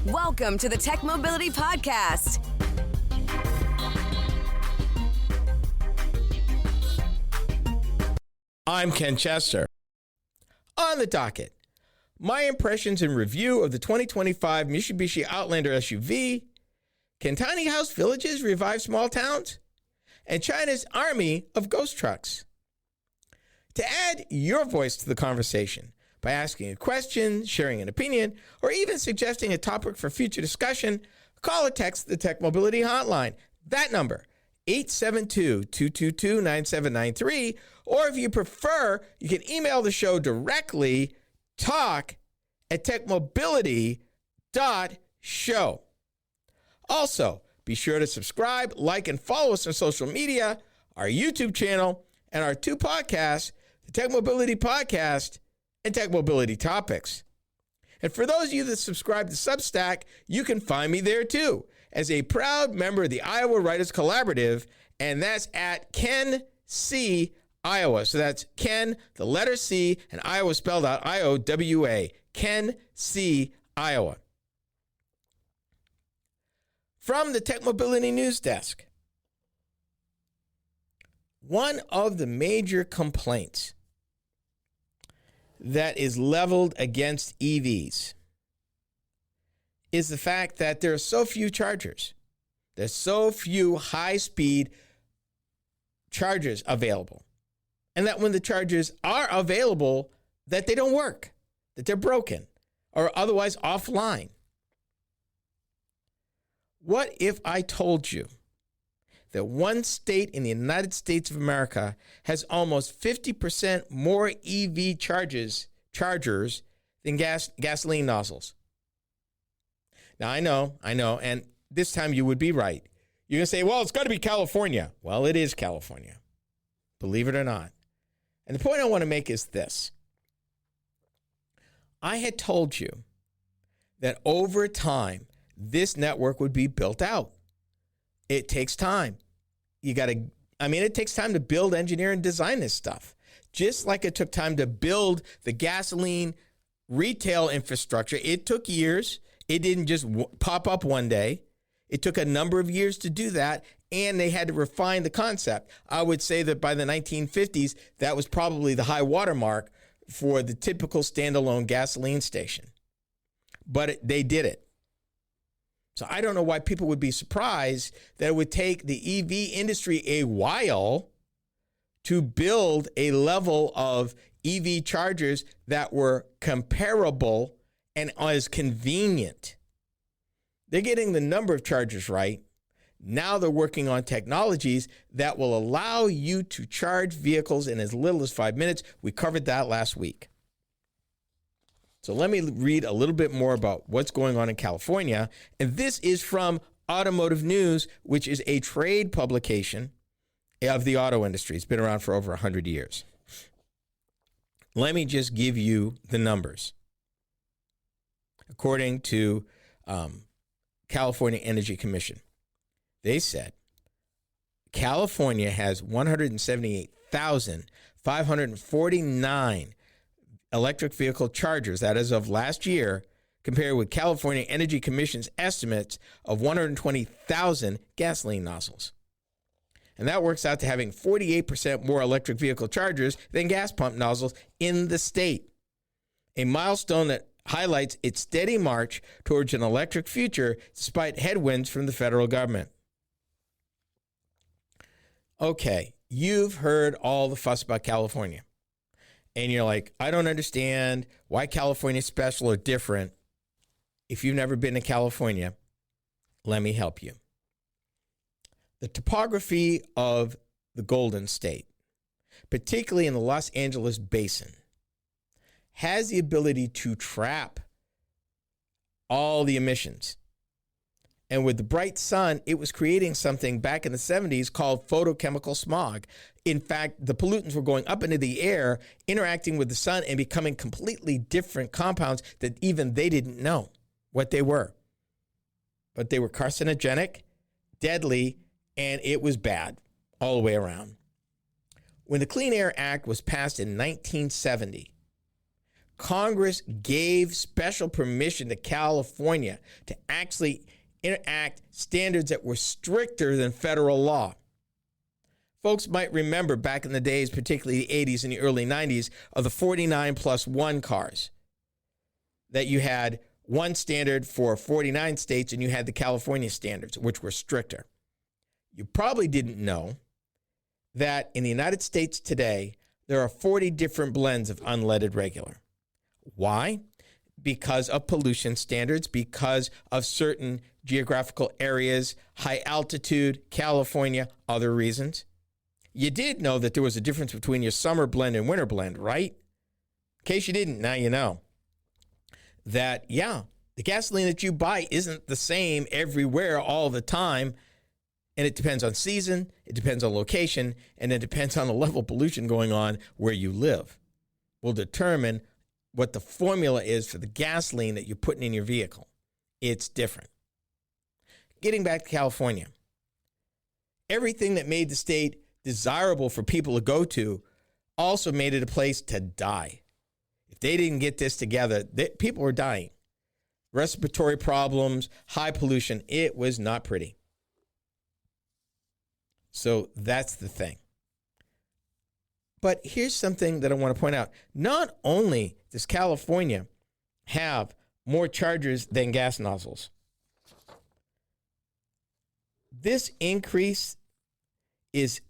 Welcome to the Tech Mobility Podcast. I'm Ken Chester. On the docket, my impressions and review of the 2025 Mitsubishi Outlander SUV, can tiny house villages revive small towns, and China's army of ghost trucks. To add your voice to the conversation by asking a question, sharing an opinion, or even suggesting a topic for future discussion, call or text the Tech Mobility Hotline. That number, 872-222-9793, or if you prefer, you can email the show directly, talk@techmobility.show. Also, be sure to subscribe, like, and follow us on social media, our YouTube channel, and our two podcasts, the Tech Mobility Podcast and Tech Mobility Topics. And for those of you that subscribe to Substack, you can find me there too, as a proud member of the Iowa Writers Collaborative, and that's at Ken C. Iowa. So that's Ken, the letter C, and Iowa spelled out I-O-W-A. Ken C. Iowa. From the Tech Mobility News Desk, one of the major complaints that is leveled against EVs is the fact that there are so few chargers. There's so few high-speed chargers available. And that when the chargers are available, that they don't work, that they're broken, or otherwise offline. What if I told you that one state in the United States of America has almost 50% more EV chargers than gasoline nozzles? Now, I know, and this time you would be right. You're going to say, well, it's got to be California. Well, it is California, believe it or not. And the point I want to make is this. I had told you that over time, this network would be built out. It takes time. It takes time to build, engineer, and design this stuff. Just like it took time to build the gasoline retail infrastructure. It took years. It didn't just pop up one day. It took a number of years to do that, and they had to refine the concept. I would say that by the 1950s, that was probably the high watermark for the typical standalone gasoline station. But they did it. So I don't know why people would be surprised that it would take the EV industry a while to build a level of EV chargers that were comparable and as convenient. They're getting the number of chargers right. Now they're working on technologies that will allow you to charge vehicles in as little as 5 minutes. We covered that last week. So let me read a little bit more about what's going on in California. And this is from Automotive News, which is a trade publication of the auto industry. It's been around for over 100 years. Let me just give you the numbers. According to California Energy Commission, they said California has 178,549 electric vehicle chargers, that is of last year, compared with California Energy Commission's estimates of 120,000 gasoline nozzles. And that works out to having 48% more electric vehicle chargers than gas pump nozzles in the state. A milestone that highlights its steady march towards an electric future despite headwinds from the federal government. Okay, you've heard all the fuss about California. And you're like, I don't understand why California is special or different. If you've never been to California, let me help you. The topography of the Golden State, particularly in the Los Angeles basin, has the ability to trap all the emissions. And with the bright sun, it was creating something back in the 70s called photochemical smog. In fact, the pollutants were going up into the air, interacting with the sun, and becoming completely different compounds that even they didn't know what they were. But they were carcinogenic, deadly, and it was bad all the way around. When the Clean Air Act was passed in 1970, Congress gave special permission to California to actually enact standards that were stricter than federal law. Folks might remember back in the days, particularly the 80s and the early 90s, of the 49+1 cars, that you had one standard for 49 states and you had the California standards, which were stricter. You probably didn't know that in the United States today, there are 40 different blends of unleaded regular. Why? Because of pollution standards, because of certain geographical areas, high altitude, California, other reasons. You did know that there was a difference between your summer blend and winter blend, right? In case you didn't, now you know. That, yeah, the gasoline that you buy isn't the same everywhere all the time. And it depends on season, it depends on location, and it depends on the level of pollution going on where you live. Will determine what the formula is for the gasoline that you're putting in your vehicle. It's different. Getting back to California, everything that made the state desirable for people to go to also made it a place to die. If they didn't get this together, people were dying. Respiratory problems, high pollution, it was not pretty. So that's the thing. But here's something that I want to point out. Not only does California have more chargers than gas nozzles, this increase is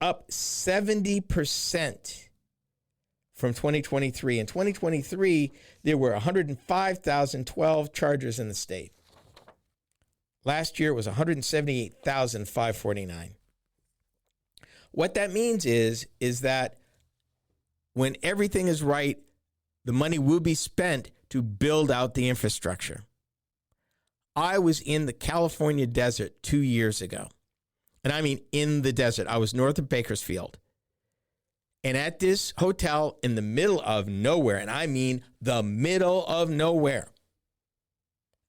up 70% from 2023. In 2023, there were 105,012 chargers in the state. Last year, it was 178,549. What that means is that when everything is right, the money will be spent to build out the infrastructure. I was in the California desert 2 years ago. And I mean in the desert. I was north of Bakersfield. And at this hotel in the middle of nowhere, and I mean the middle of nowhere,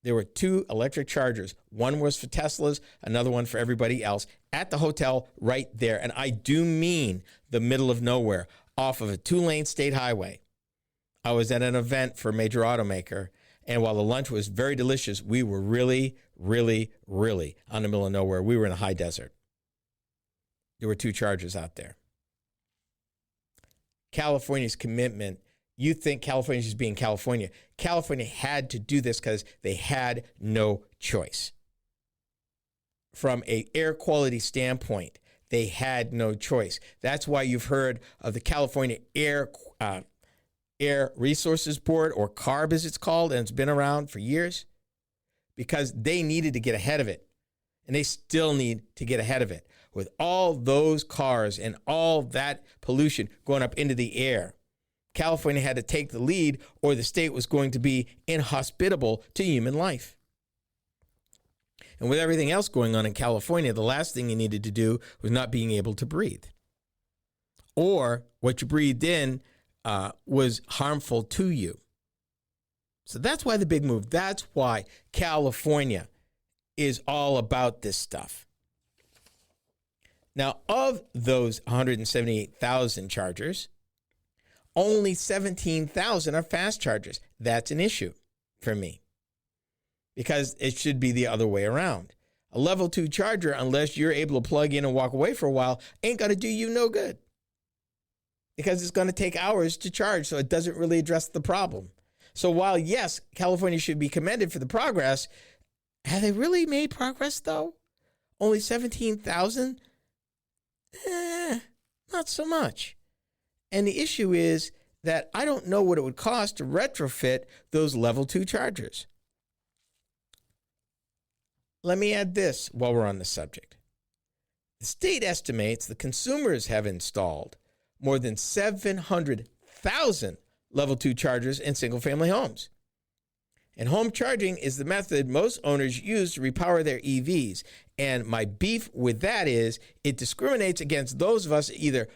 there were 2 electric chargers. One was for Teslas, another one for everybody else at the hotel right there. And I do mean the middle of nowhere, off of a 2-lane state highway. I was at an event for a major automaker, and while the lunch was very delicious, we were really, really, really on the middle of nowhere. We were in a high desert. There were 2 chargers out there. California's commitment, you think California's just being California. California had to do this because they had no choice. From an air quality standpoint, they had no choice. That's why you've heard of the California Air Resources Board, or CARB as it's called, and it's been around for years, because they needed to get ahead of it. And they still need to get ahead of it. With all those cars and all that pollution going up into the air, California had to take the lead, or the state was going to be inhospitable to human life. And with everything else going on in California, the last thing you needed to do was not being able to breathe. Or what you breathed in was harmful to you. So that's why the big move. That's why California is all about this stuff. Now, of those 178,000 chargers, only 17,000 are fast chargers. That's an issue for me, because it should be the other way around. A level 2 charger, unless you're able to plug in and walk away for a while, ain't going to do you no good, because it's going to take hours to charge, so it doesn't really address the problem. So while, yes, California should be commended for the progress, have they really made progress, though? Only 17,000? Not so much. And the issue is that I don't know what it would cost to retrofit those level 2 chargers. Let me add this while we're on the subject. The state estimates the consumers have installed more than 700,000 level 2 chargers in single-family homes. And home charging is the method most owners use to repower their EVs. And my beef with that is it discriminates against those of us either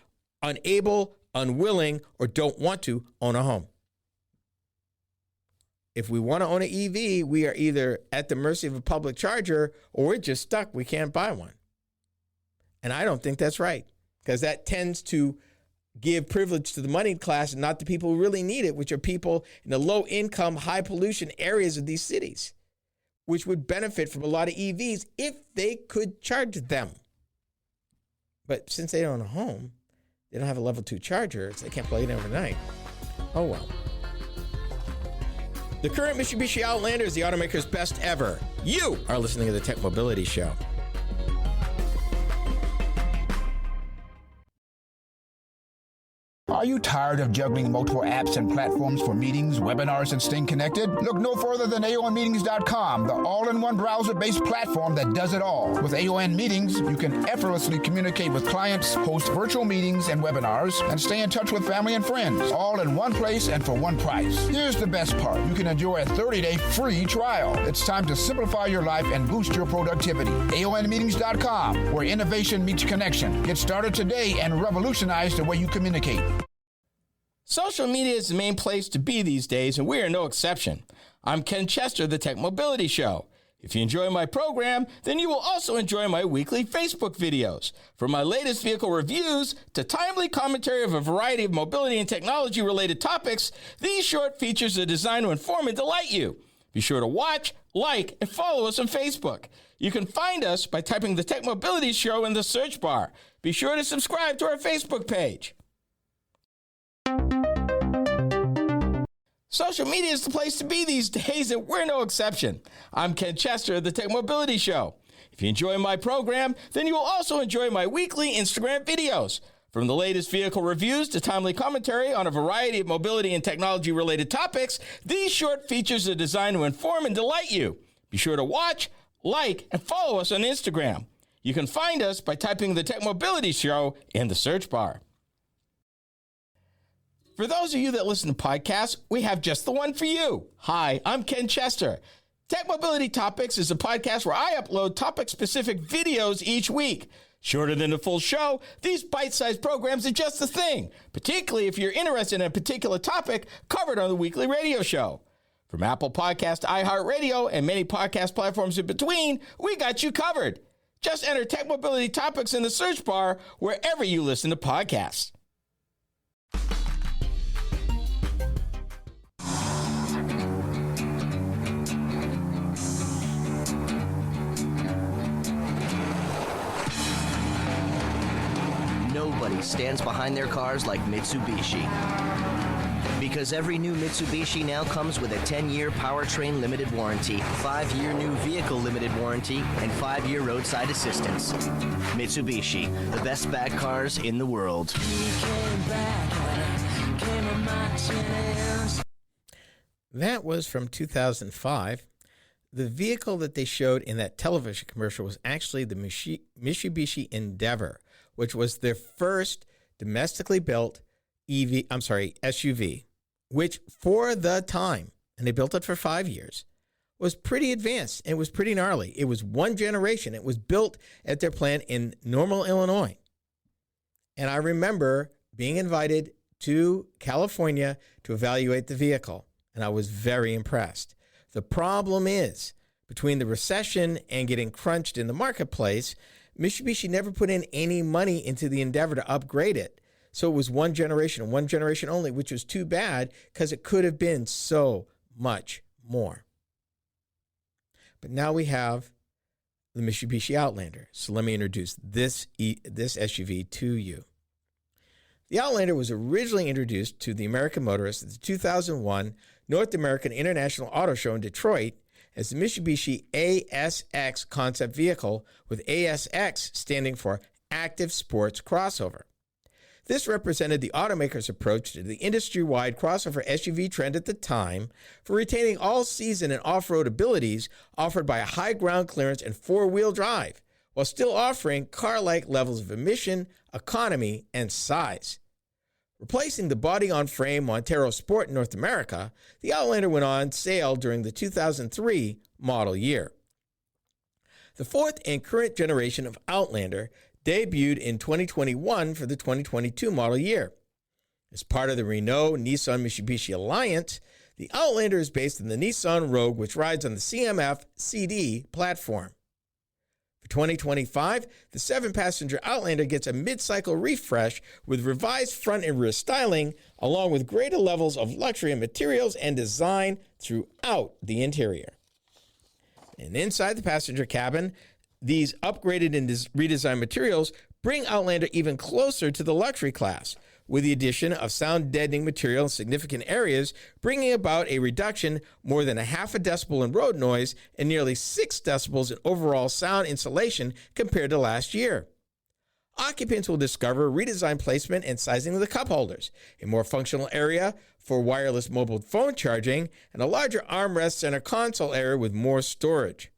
unable, unwilling, or don't want to own a home. If we want to own an EV, we are either at the mercy of a public charger, or we're just stuck. We can't buy one. And I don't think that's right, because that tends to give privilege to the moneyed class and not the people who really need it, which are people in the low-income, high-pollution areas of these cities, which would benefit from a lot of EVs if they could charge them. But since they don't own a home, they don't have a level 2 charger, so they can't plug it in overnight. Oh, well. The current Mitsubishi Outlander is the automaker's best ever. You are listening to the Tech Mobility Show. Are you tired of juggling multiple apps and platforms for meetings, webinars, and staying connected? Look no further than AONmeetings.com, the all-in-one browser-based platform that does it all. With AON Meetings, you can effortlessly communicate with clients, host virtual meetings and webinars, and stay in touch with family and friends, all in one place and for one price. Here's the best part. You can enjoy a 30-day free trial. It's time to simplify your life and boost your productivity. AONmeetings.com, where innovation meets connection. Get started today and revolutionize the way you communicate. Social media is the main place to be these days, and we are no exception. I'm Ken Chester, the Tech Mobility Show. If you enjoy my program, then you will also enjoy my weekly Facebook videos. From my latest vehicle reviews to timely commentary of a variety of mobility and technology-related topics, these short features are designed to inform and delight you. Be sure to watch, like, and follow us on Facebook. You can find us by typing the Tech Mobility Show in the search bar. Be sure to subscribe to our Facebook page. Social media is the place to be these days, and we're no exception. I'm Ken Chester of the Tech Mobility Show. If you enjoy my program, then you will also enjoy my weekly Instagram videos. From the latest vehicle reviews to timely commentary on a variety of mobility and technology-related topics, these short features are designed to inform and delight you. Be sure to watch, like, and follow us on Instagram. You can find us by typing the Tech Mobility Show in the search bar. For those of you that listen to podcasts, we have just the one for you. Hi, I'm Ken Chester. Tech Mobility Topics is a podcast where I upload topic-specific videos each week. Shorter than the full show, these bite-sized programs are just the thing, particularly if you're interested in a particular topic covered on the weekly radio show. From Apple Podcast to iHeartRadio and many podcast platforms in between, we got you covered. Just enter Tech Mobility Topics in the search bar wherever you listen to podcasts. Nobody stands behind their cars like Mitsubishi. Because every new Mitsubishi now comes with a 10-year powertrain limited warranty, 5-year new vehicle limited warranty, and 5-year roadside assistance. Mitsubishi, the best bad cars in the world. That was from 2005. The vehicle that they showed in that television commercial was actually the Mitsubishi Endeavor, which was their first domestically built SUV, which for the time, and they built it for 5 years, was pretty advanced. It was pretty gnarly. It was one generation. It was built at their plant in Normal, Illinois. And I remember being invited to California to evaluate the vehicle, and I was very impressed. The problem is, between the recession and getting crunched in the marketplace, Mitsubishi never put in any money into the Endeavor to upgrade it. So it was one generation only, which was too bad because it could have been so much more. But now we have the Mitsubishi Outlander. So let me introduce this SUV to you. The Outlander was originally introduced to the American motorists at the 2001 North American International Auto Show in Detroit as the Mitsubishi ASX concept vehicle, with ASX standing for Active Sports Crossover. This represented the automaker's approach to the industry-wide crossover SUV trend at the time for retaining all season and off-road abilities offered by a high ground clearance and four-wheel drive, while still offering car-like levels of emission, economy, and size. Replacing the body-on-frame Montero Sport in North America, the Outlander went on sale during the 2003 model year. The fourth and current generation of Outlander debuted in 2021 for the 2022 model year. As part of the Renault-Nissan-Mitsubishi Alliance, the Outlander is based on the Nissan Rogue, which rides on the CMF-CD platform. For For 2025, the 7-passenger Outlander gets a mid-cycle refresh with revised front and rear styling, along with greater levels of luxury in materials and design throughout the interior. And inside the passenger cabin, these upgraded and redesigned materials bring Outlander even closer to the luxury class, with the addition of sound-deadening material in significant areas, bringing about a reduction more than 0.5 decibel in road noise and nearly 6 decibels in overall sound insulation compared to last year. Occupants will discover redesigned placement and sizing of the cup holders, a more functional area for wireless mobile phone charging, and a larger armrest center console area with more storage.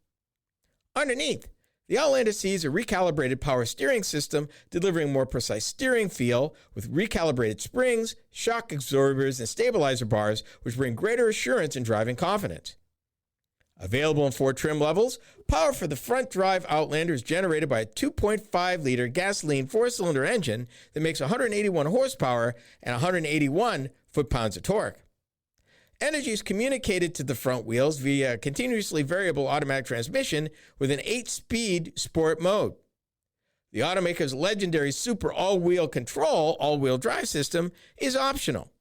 Underneath, the Outlander sees a recalibrated power steering system delivering more precise steering feel with recalibrated springs, shock absorbers, and stabilizer bars, which bring greater assurance in driving confidence. Available in 4 trim levels, power for the front drive Outlander is generated by a 2.5-liter gasoline 4-cylinder engine that makes 181 horsepower and 181 foot-pounds of torque. Energy is communicated to the front wheels via a continuously variable automatic transmission with an 8-speed sport mode. The automaker's legendary Super All-Wheel Control all-wheel drive system is optional.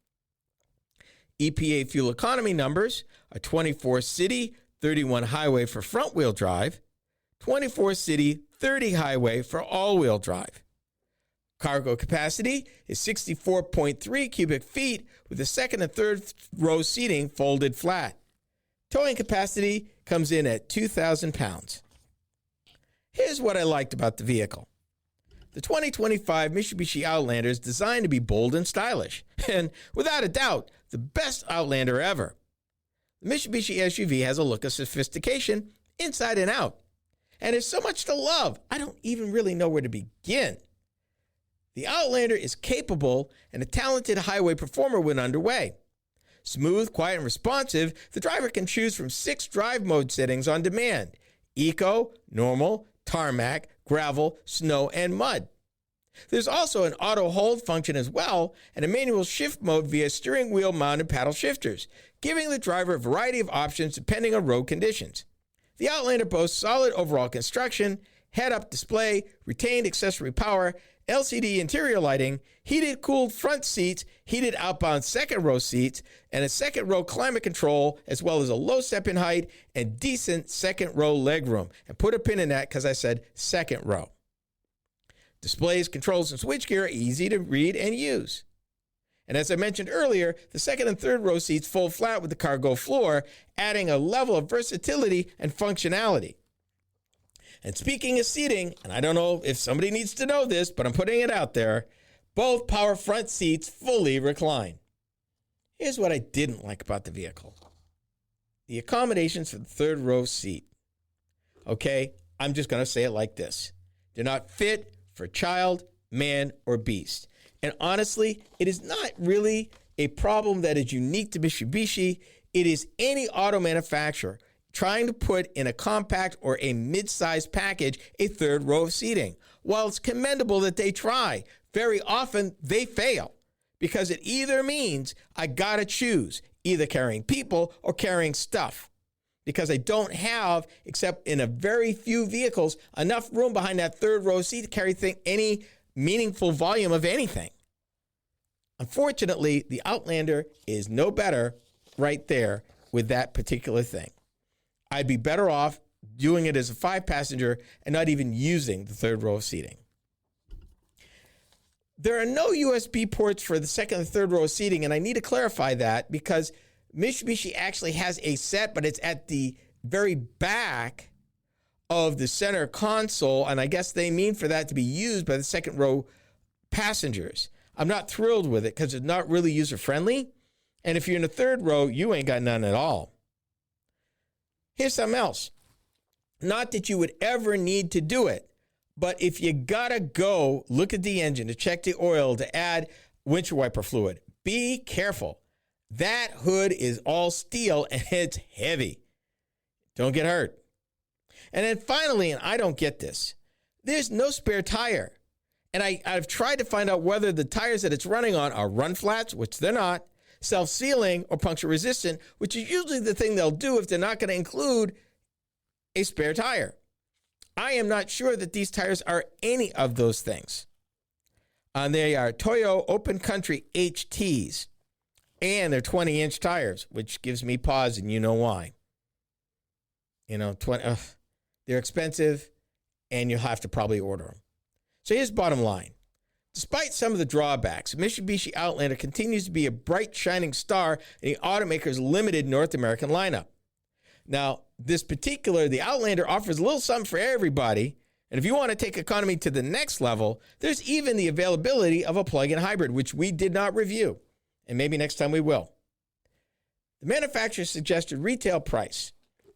EPA fuel economy numbers are 24 city, 31 highway for front-wheel drive, 24 city, 30 highway for all-wheel drive. Cargo capacity is 64.3 cubic feet with the second and third row seating folded flat. Towing capacity comes in at 2,000 pounds. Here's what I liked about the vehicle. The 2025 Mitsubishi Outlander is designed to be bold and stylish, and without a doubt, the best Outlander ever. The Mitsubishi SUV has a look of sophistication inside and out, and there's so much to love, I don't even really know where to begin. The Outlander is capable and a talented highway performer when underway. Smooth, quiet, and responsive, the driver can choose from 6 drive mode settings on demand: Eco, Normal, Tarmac, Gravel, Snow, and Mud. There's also an auto hold function as well, and a manual shift mode via steering wheel mounted paddle shifters, giving the driver a variety of options depending on road conditions. The Outlander boasts solid overall construction, head-up display, retained accessory power, LCD interior lighting, heated cooled front seats, heated outbound second row seats, and a second row climate control, as well as a low step-in height and decent second row legroom. And put a pin in that because I said second row. Displays, controls, and switchgear are easy to read and use. And as I mentioned earlier, the second and third row seats fold flat with the cargo floor, adding a level of versatility and functionality. And speaking of seating, and I don't know if somebody needs to know this, but I'm putting it out there, both power front seats fully recline. Here's what I didn't like about the vehicle. The accommodations for the third row seat. Okay, I'm just going to say it like this. They're not fit for child, man, or beast. And honestly, it is not really a problem that is unique to Mitsubishi. It is any auto manufacturer trying to put in a compact or a mid-sized package a third row of seating. While it's commendable that they try, very often they fail because it either means I gotta choose either carrying people or carrying stuff, because I don't have, except in a very few vehicles, enough room behind that third row seat to carry any meaningful volume of anything. Unfortunately, the Outlander is no better right there with that particular thing. I'd be better off doing it as a 5-passenger and not even using the third row of seating. There are no USB ports for the second and third row of seating, and I need to clarify that because Mitsubishi actually has a set, but it's at the very back of the center console, and I guess they mean for that to be used by the second row passengers. I'm not thrilled with it because it's not really user-friendly, and if you're in the third row, you ain't got none at all. Here's something else. Not that you would ever need to do it, but if you gotta go look at the engine to check the oil to add windshield wiper fluid, be careful. That hood is all steel and it's heavy. Don't get hurt. And then finally, and I don't get this, there's no spare tire. And I've tried to find out whether the tires that it's running on are run flats, which they're not, self-sealing, or puncture resistant, which is usually the thing they'll do if they're not going to include a spare tire. I am not sure that these tires are any of those things. They are Toyo Open Country HTs, and they're 20-inch tires, which gives me pause, and you know why. They're expensive, and you'll have to probably order them. So here's the bottom line. Despite some of the drawbacks, Mitsubishi Outlander continues to be a bright, shining star in the automaker's limited North American lineup. Now, the Outlander offers a little something for everybody, and if you want to take economy to the next level, there's even the availability of a plug-in hybrid, which we did not review, and maybe next time we will. The manufacturer's suggested retail price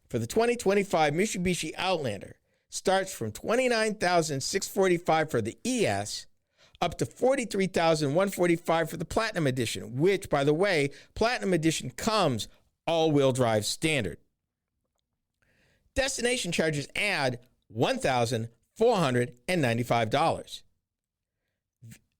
for the 2025 Mitsubishi Outlander starts from $29,645 for the ES, up to $43,145 for the Platinum Edition, which, by the way, Platinum Edition comes all-wheel drive standard. Destination charges add $1,495.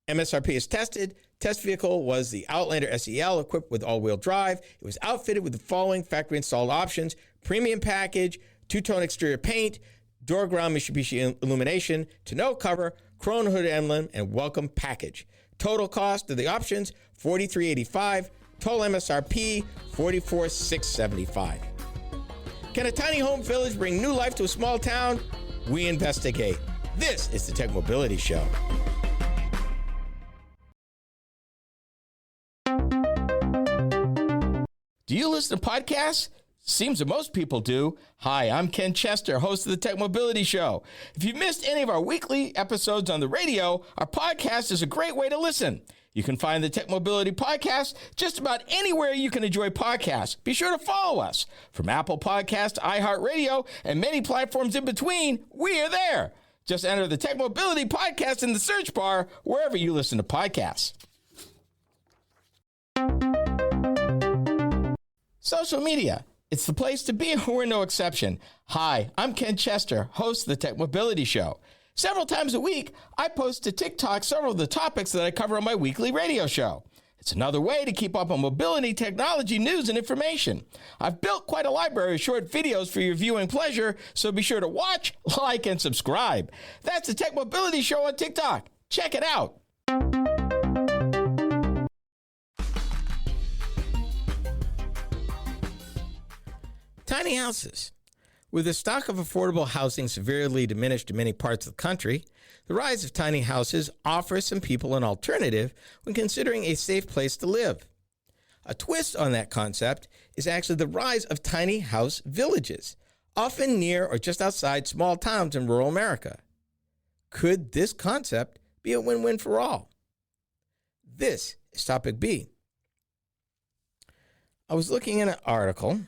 MSRP is tested. Test vehicle was the Outlander SEL, equipped with all-wheel drive. It was outfitted with the following factory-installed options: premium package, two-tone exterior paint, door ground Mitsubishi illumination, tonneau cover, chrome hood emblem, and welcome package. Total cost of the options, $43,885. Total MSRP, $44,675. Can a tiny home village bring new life to a small town? We investigate. This is the Tech Mobility Show. Do you listen to podcasts? Seems that most people do. Hi, I'm Ken Chester, host of the Tech Mobility Show. If you've missed any of our weekly episodes on the radio, our podcast is a great way to listen. You can find the Tech Mobility Podcast just about anywhere you can enjoy podcasts. Be sure to follow us. From Apple Podcasts to iHeartRadio and many platforms in between, we are there. Just enter the Tech Mobility Podcast in the search bar wherever you listen to podcasts. Social media. It's the place to be, and we're no exception. Hi, I'm Ken Chester, host of the Tech Mobility Show. Several times a week, I post to TikTok several of the topics that I cover on my weekly radio show. It's another way to keep up on mobility, technology, news, and information. I've built quite a library of short videos for your viewing pleasure, so be sure to watch, like, and subscribe. That's the Tech Mobility Show on TikTok. Check it out. Tiny houses. With the stock of affordable housing severely diminished in many parts of the country, the rise of tiny houses offers some people an alternative when considering a safe place to live. A twist on that concept is actually the rise of tiny house villages, often near or just outside small towns in rural America. Could this concept be a win-win for all? This is topic B. I was looking at an article,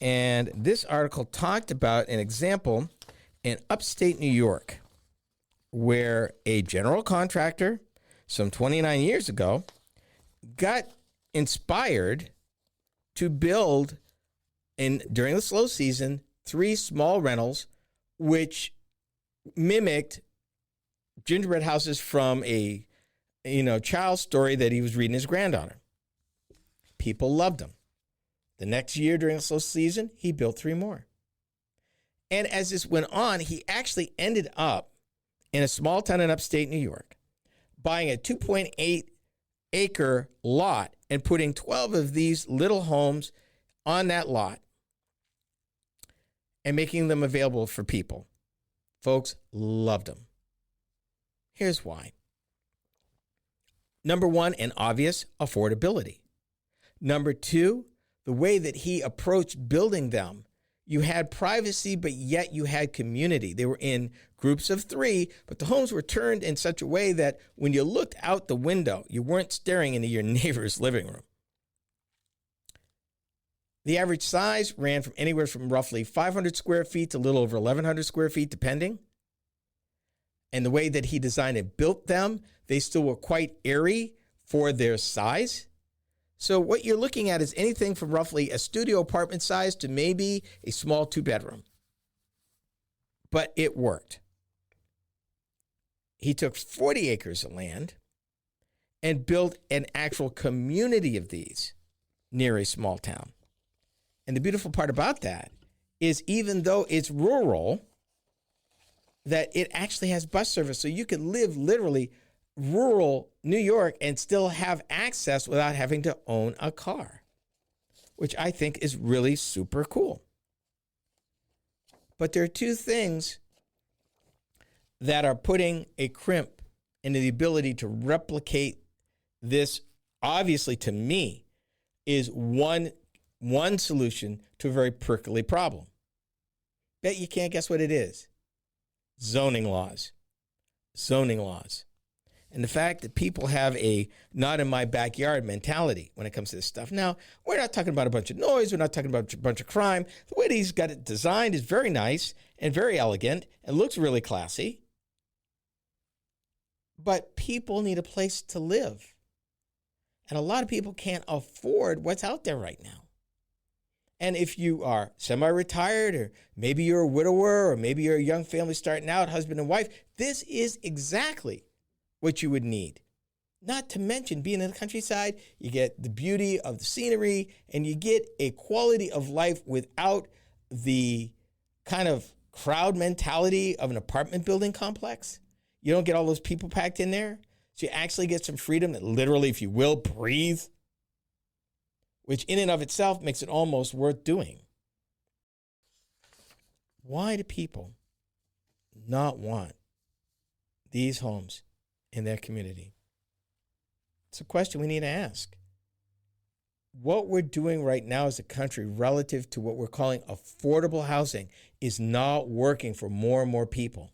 and this article talked about an example in upstate New York where a general contractor some 29 years ago got inspired to build, during the slow season, 3 small rentals which mimicked gingerbread houses from a child's story that he was reading his granddaughter. People loved them. The next year during the slow season, he built 3 more. And as this went on, he actually ended up in a small town in upstate New York, buying a 2.8-acre lot and putting 12 of these little homes on that lot and making them available for people. Folks loved them. Here's why. Number 1, and obvious, affordability. Number 2, the way that he approached building them. You had privacy, but yet you had community. They were in groups of 3, but the homes were turned in such a way that when you looked out the window, you weren't staring into your neighbor's living room. The average size ran from anywhere from roughly 500 square feet to a little over 1,100 square feet, depending. And the way that he designed and built them, they still were quite airy for their size. So what you're looking at is anything from roughly a studio apartment size to maybe a small 2-bedroom. But it worked. He took 40 acres of land and built an actual community of these near a small town. And the beautiful part about that is even though it's rural, that it actually has bus service. So you could live literally rural New York and still have access without having to own a car, which I think is really super cool. But there are two things that are putting a crimp into the ability to replicate this. Obviously, to me, is one solution to a very prickly problem. Bet you can't guess what it is. Zoning laws. Zoning laws. And the fact that people have a not in my backyard mentality when it comes to this stuff. Now, we're not talking about a bunch of noise. We're not talking about a bunch of crime. The way he's got it designed is very nice and very elegant and looks really classy. But people need a place to live. And a lot of people can't afford what's out there right now. And if you are semi-retired, or maybe you're a widower, or maybe you're a young family starting out, husband and wife, this is exactly what you would need. Not to mention being in the countryside, you get the beauty of the scenery, and you get a quality of life without the kind of crowd mentality of an apartment building complex. You don't get all those people packed in there. So you actually get some freedom that literally, if you will, breathe, which in and of itself makes it almost worth doing. Why do people not want these homes in their community? It's a question we need to ask. What we're doing right now as a country relative to what we're calling affordable housing is not working for more and more people.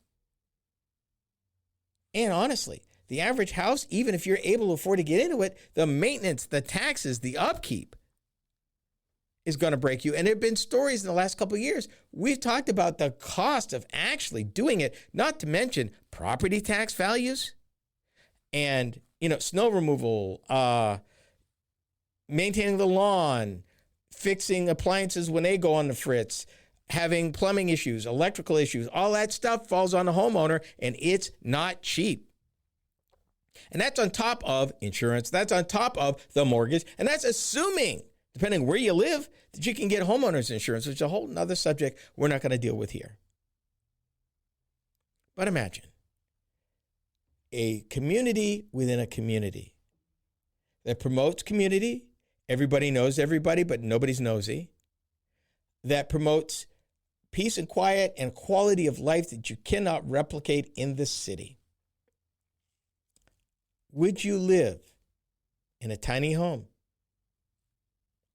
And honestly, the average house, even if you're able to afford to get into it, the maintenance, the taxes, the upkeep is going to break you. And there have been stories in the last couple of years. We've talked about the cost of actually doing it, not to mention property tax values and, snow removal, maintaining the lawn, fixing appliances when they go on the fritz, having plumbing issues, electrical issues, all that stuff falls on the homeowner, and it's not cheap. And that's on top of insurance. That's on top of the mortgage. And that's assuming, depending where you live, that you can get homeowners insurance, which is a whole nother subject we're not going to deal with here. But imagine a community within a community that promotes community. Everybody knows everybody, but nobody's nosy. That promotes peace and quiet and quality of life that you cannot replicate in the city. Would you live in a tiny home?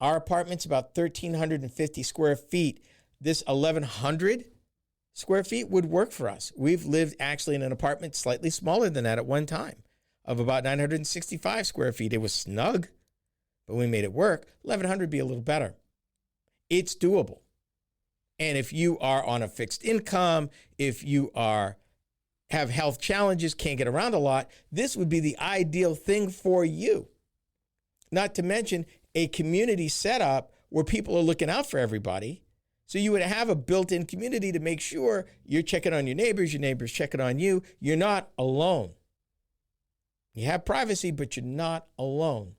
Our apartment's about 1,350 square feet. This 1,100 square feet would work for us. We've lived actually in an apartment slightly smaller than that at one time, of about 965 square feet. It was snug, but we made it work. 1,100 would be a little better. It's doable. And if you are on a fixed income, if you have health challenges, can't get around a lot, this would be the ideal thing for you. Not to mention a community setup where people are looking out for everybody. So you would have a built-in community to make sure you're checking on your neighbors checking on you. You're not alone. You have privacy, but you're not alone.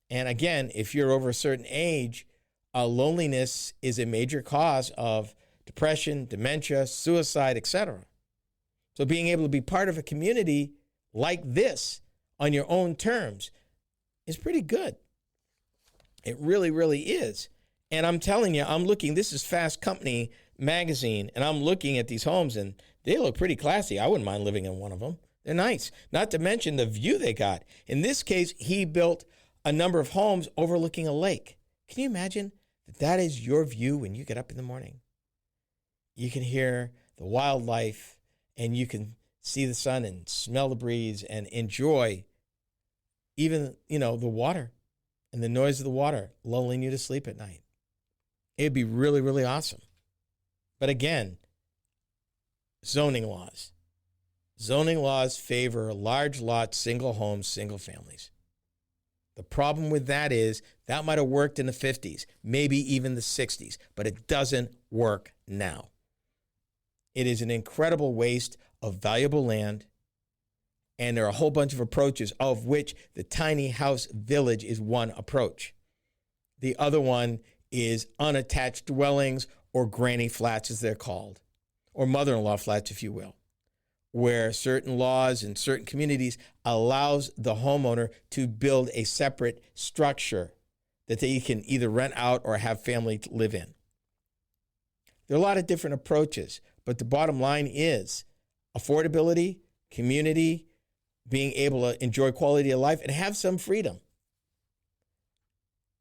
And again, if you're over a certain age, loneliness is a major cause of depression, dementia, suicide, etc. So being able to be part of a community like this on your own terms is pretty good. It really, really is. And I'm telling you, I'm looking, this is Fast Company magazine, and I'm looking at these homes, and they look pretty classy. I wouldn't mind living in one of them. They're nice. Not to mention the view they got. In this case, he built a number of homes overlooking a lake. Can you imagine that is your view when you get up in the morning? You can hear the wildlife, and you can see the sun and smell the breeze and enjoy even, the water and the noise of the water lulling you to sleep at night. It'd be really, really awesome. But again, zoning laws. Zoning laws favor large lots, single homes, single families. The problem with that is that might have worked in the 50s, maybe even the 60s, but it doesn't work now. It is an incredible waste of valuable land, and there are a whole bunch of approaches, of which the tiny house village is one approach. The other one is unattached dwellings, or granny flats as they're called, or mother-in-law flats, if you will, where certain laws in certain communities allows the homeowner to build a separate structure that they can either rent out or have family live in. There are a lot of different approaches, but the bottom line is affordability, community, being able to enjoy quality of life and have some freedom.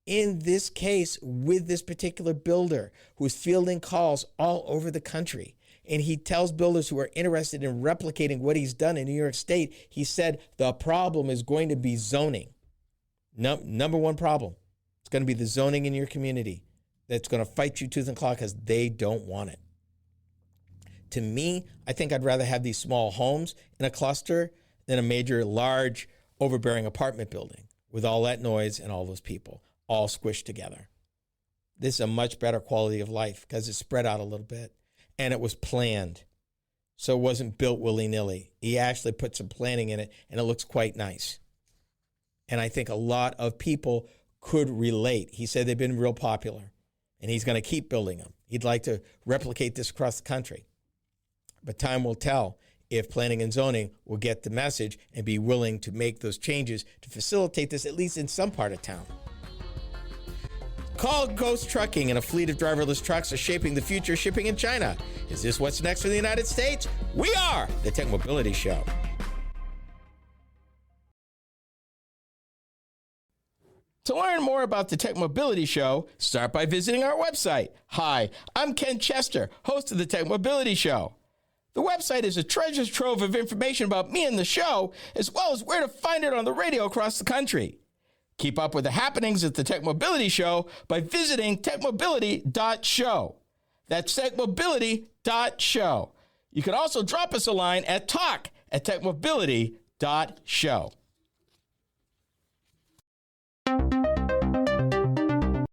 In this case, with this particular builder who's fielding calls all over the country, and he tells builders who are interested in replicating what he's done in New York State, he said the problem is going to be zoning. Number one problem. It's going to be the zoning in your community that's going to fight you tooth and claw because they don't want it. To me, I think I'd rather have these small homes in a cluster than a major, large, overbearing apartment building with all that noise and all those people all squished together. This is a much better quality of life because it's spread out a little bit and it was planned. So it wasn't built willy-nilly. He actually put some planning in it and it looks quite nice. And I think a lot of people could relate. He said they've been real popular and he's going to keep building them. He'd like to replicate this across the country. But time will tell if planning and zoning will get the message and be willing to make those changes to facilitate this, at least in some part of town. Call Ghost Trucking, and a fleet of driverless trucks are shaping the future of shipping in China. Is this what's next for the United States? We are the Tech Mobility Show. To learn more about the Tech Mobility Show, start by visiting our website. Hi, I'm Ken Chester, host of the Tech Mobility Show. The website is a treasure trove of information about me and the show, as well as where to find it on the radio across the country. Keep up with the happenings at the Tech Mobility Show by visiting techmobility.show. That's techmobility.show. You can also drop us a line at talk@techmobility.show.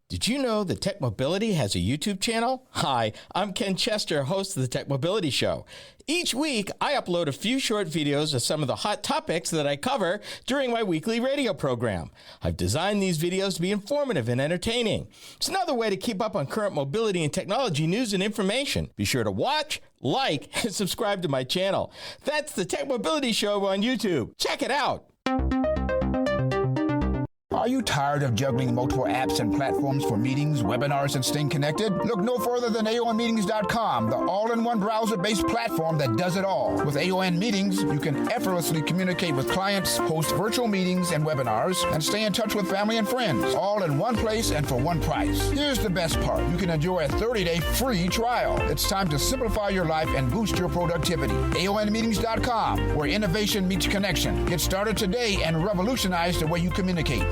Did you know that Tech Mobility has a YouTube channel? Hi, I'm Ken Chester, host of the Tech Mobility Show. Each week, I upload a few short videos of some of the hot topics that I cover during my weekly radio program. I've designed these videos to be informative and entertaining. It's another way to keep up on current mobility and technology news and information. Be sure to watch, like, and subscribe to my channel. That's the Tech Mobility Show on YouTube. Check it out. Are you tired of juggling multiple apps and platforms for meetings, webinars, and staying connected? Look no further than aonmeetings.com, the all-in-one browser-based platform that does it all. With AON Meetings, you can effortlessly communicate with clients, host virtual meetings and webinars, and stay in touch with family and friends, all in one place and for one price. Here's the best part. You can enjoy a 30-day free trial. It's time to simplify your life and boost your productivity. aonmeetings.com, where innovation meets connection. Get started today and revolutionize the way you communicate.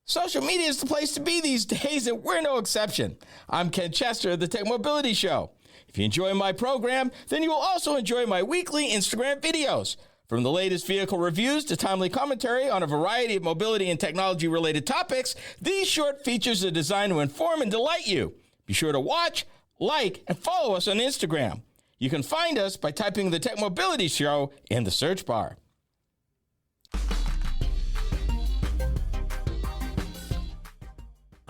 Social media is the place to be these days, and we're no exception. I'm Ken Chester of the Tech Mobility Show. If you enjoy my program, then you will also enjoy my weekly Instagram videos. From the latest vehicle reviews to timely commentary on a variety of mobility and technology-related topics, these short features are designed to inform and delight you. Be sure to watch, like, and follow us on Instagram. You can find us by typing the Tech Mobility Show in the search bar.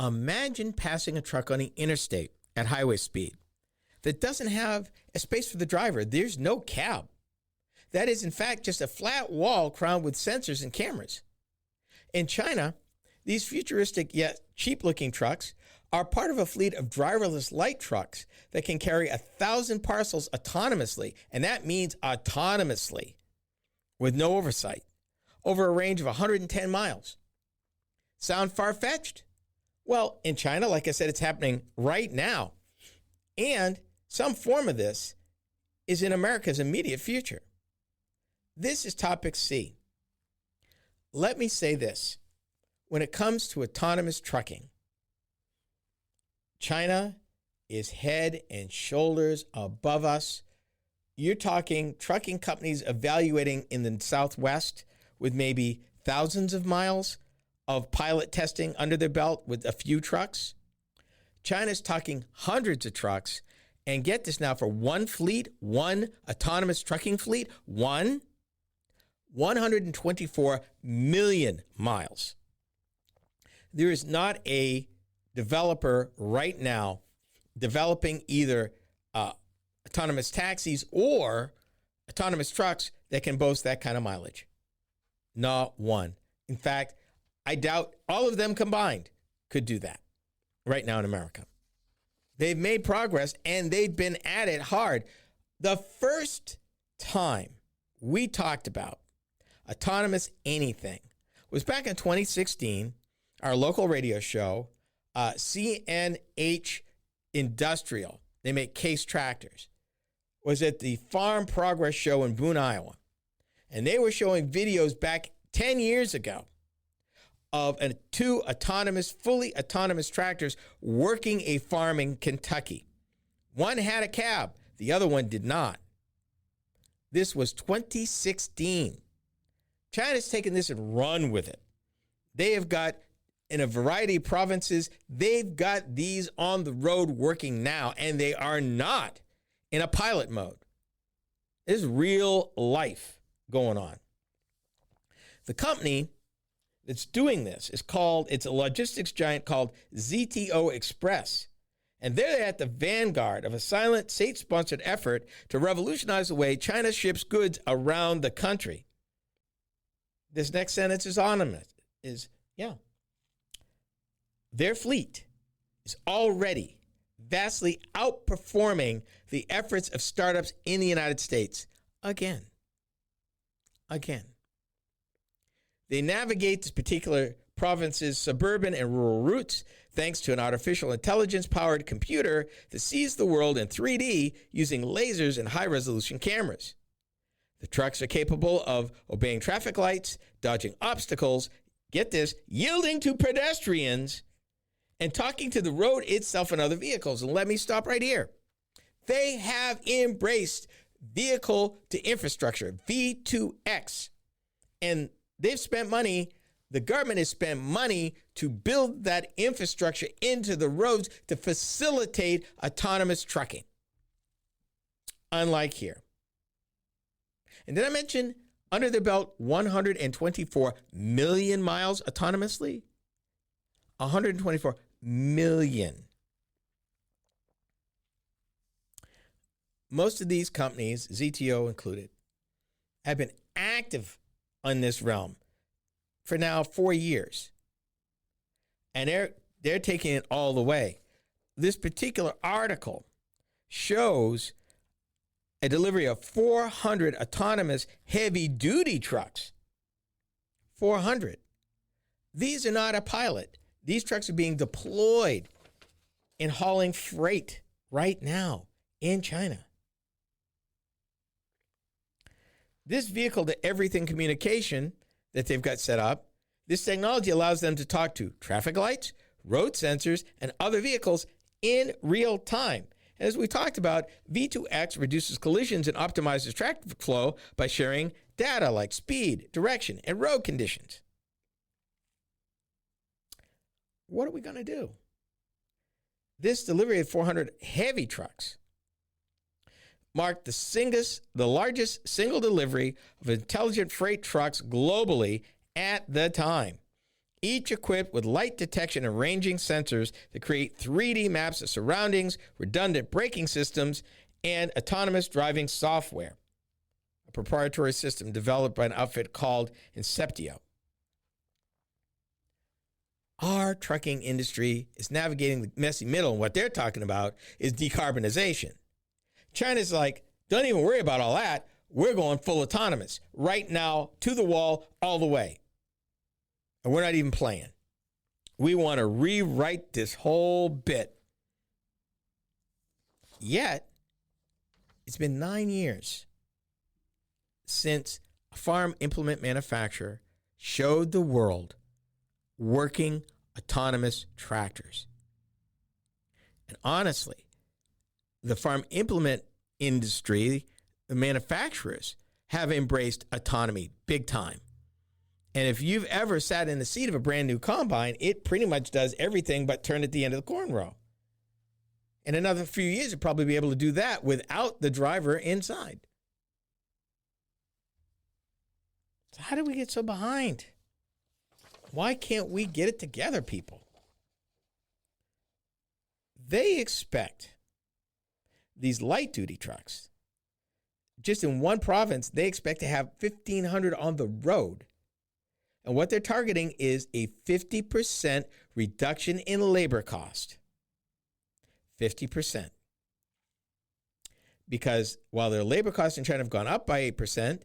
Imagine passing a truck on the interstate at highway speed that doesn't have a space for the driver. There's no cab. That is, in fact, just a flat wall crowned with sensors and cameras. In China, these futuristic yet cheap-looking trucks are part of a fleet of driverless light trucks that can carry 1,000 parcels autonomously, and that means autonomously, with no oversight, over a range of 110 miles. Sound far-fetched? Well, in China, like I said, it's happening right now. And some form of this is in America's immediate future. This is topic C. Let me say this. When it comes to autonomous trucking, China is head and shoulders above us. You're talking trucking companies evaluating in the Southwest with maybe thousands of miles of pilot testing under their belt with a few trucks. China's talking hundreds of trucks. And get this now, for one fleet, one autonomous trucking fleet, 124 million miles. There is not a developer right now developing either autonomous taxis or autonomous trucks that can boast that kind of mileage. Not one. In fact, I doubt all of them combined could do that right now in America. They've made progress, and they've been at it hard. The first time we talked about autonomous anything was back in 2016, our local radio show, CNH Industrial. They make case tractors. Was at the Farm Progress Show in Boone, Iowa. And they were showing videos back 10 years ago of two fully autonomous tractors working a farm in Kentucky. One had a cab. The other one did not. This was 2016. China's taken this and run with it. They have got, in a variety of provinces, they've got these on the road working now, and they are not in a pilot mode. There's real life going on. The company that's doing this it's a logistics giant called ZTO Express. And they're at the vanguard of a silent, state-sponsored effort to revolutionize the way China ships goods around the country. This next sentence is ominous. Their fleet is already vastly outperforming the efforts of startups in the United States. Again. They navigate this particular province's suburban and rural routes thanks to an artificial intelligence-powered computer that sees the world in 3D using lasers and high-resolution cameras. The trucks are capable of obeying traffic lights, dodging obstacles, get this, yielding to pedestrians, and talking to the road itself and other vehicles. And let me stop right here. They have embraced vehicle to infrastructure, V2X. And they've spent money, the government has spent money to build that infrastructure into the roads to facilitate autonomous trucking. Unlike here. And did I mention under their belt 124 million miles autonomously? 124 million. Most of these companies, ZTO included, have been active on this realm for now 4 years. And they're taking it all the way. This particular article shows a delivery of 400 autonomous heavy-duty trucks. 400. These are not a pilot. These trucks are being deployed in hauling freight right now in China. This vehicle-to-everything communication that they've got set up, this technology allows them to talk to traffic lights, road sensors, and other vehicles in real time. As we talked about, V2X reduces collisions and optimizes traffic flow by sharing data like speed, direction, and road conditions. What are we going to do? This delivery of 400 heavy trucks marked the largest single delivery of intelligent freight trucks globally at the time, each equipped with light detection and ranging sensors that create 3D maps of surroundings, redundant braking systems, and autonomous driving software, a proprietary system developed by an outfit called Inceptio. Our trucking industry is navigating the messy middle, and what they're talking about is decarbonization. China's like, don't even worry about all that. We're going full autonomous right now, to the wall, all the way. And we're not even playing. We want to rewrite this whole bit. Yet, it's been 9 years since a farm implement manufacturer showed the world working autonomous tractors. And honestly, the farm implement industry, the manufacturers, have embraced autonomy big time. And if you've ever sat in the seat of a brand new combine, it pretty much does everything but turn at the end of the corn row. In another few years, you'll probably be able to do that without the driver inside. So how did we get so behind? Why can't we get it together, people? They expect these light-duty trucks, just in one province, they expect to have 1,500 on the road. And what they're targeting is a 50% reduction in labor cost. 50%. Because while their labor costs in China have gone up by 8%,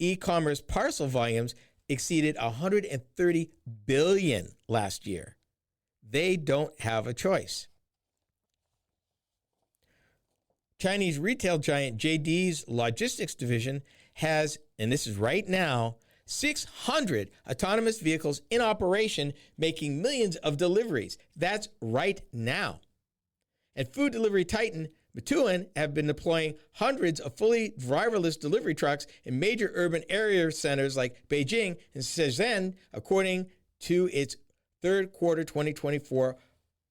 e-commerce parcel volumes exceeded 130 billion last year. They don't have a choice. Chinese retail giant JD's logistics division has, and this is right now, 600 autonomous vehicles in operation making millions of deliveries. That's right now. And food delivery titan Mitsubishi have been deploying hundreds of fully driverless delivery trucks in major urban area centers like Beijing and Shenzhen, according to its third quarter 2024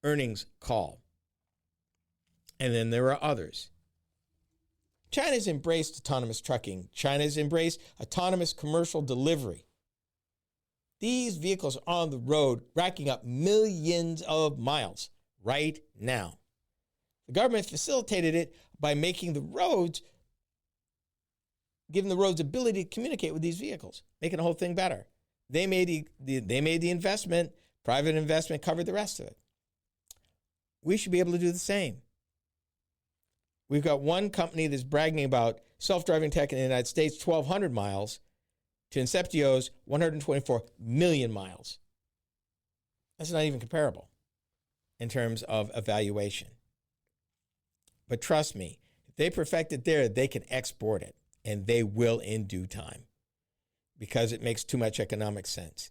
earnings call. And then there are others. China's embraced autonomous trucking. China's embraced autonomous commercial delivery. These vehicles are on the road, racking up millions of miles right now. The government facilitated it by making the roads, giving the roads ability to communicate with these vehicles, making the whole thing better. They made the investment, private investment covered the rest of it. We should be able to do the same. We've got one company that's bragging about self-driving tech in the United States, 1,200 miles, to Inceptio's 124 million miles. That's not even comparable in terms of evaluation. But trust me, if they perfect it there, they can export it, and they will in due time because it makes too much economic sense.